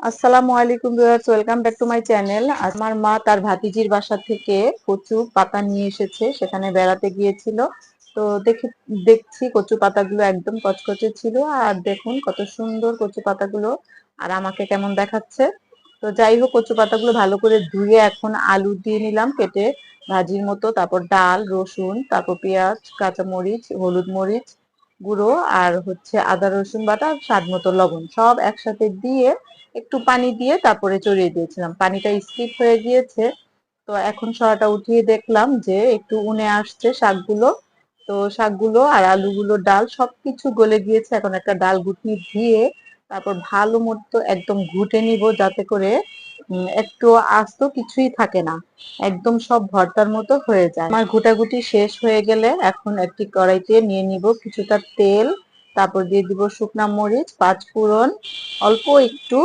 আসসালামু আলাইকুম viewers, welcome back to my channel. আমার মা তার ভাতিজির বাসা থেকে কচু পাতা নিয়ে এসেছে, সেখানে বেড়াতে গিয়েছিল। তো দেখছি কচু পাতাগুলো একদম কচকচে ছিল। আর দেখুন কত সুন্দর কচু পাতাগুলো, আর আমাকে কেমন দেখাচ্ছে। তো যাই হোক, কচু পাতাগুলো ভালো করে ধুয়ে এখন আলু দিয়ে নিলাম কেটে ভাজির মতো, তারপর ডাল, রসুন, তারপর পেঁয়াজ, কাঁচামরিচ, হলুদ মরিচ গুঁড়ো, আর হচ্ছে আদা রসুন বাটা, স্বাদ মতো লবণ সব একসাথে দিয়ে একটু পানি দিয়ে তারপরে চড়িয়ে দিয়েছিলাম। পানিটা স্কিপ হয়ে গিয়েছে। তো এখন সরাটা উঠিয়ে দেখলাম যে একটু উনে আসছে শাকগুলো। তো শাকগুলো আর আলুগুলো, ডাল সবকিছু গলে গিয়েছে। এখন একটা ডাল ঘুটনি দিয়ে তারপর ভালো মতো একদম ঘুটে নিব, যাতে করে একটু আস্ত কিছুই থাকে না, একদম সব ভর্তার মতো হয়ে যায়। আমার ঘুটাঘুটি শেষ হয়ে গেলে এখন একটি কড়াইতে নিয়ে নিব কিছুটা তেল, তারপর দিয়ে দিব শুকনা মরিচ, পাঁচ ফোড়ন, অল্প একটু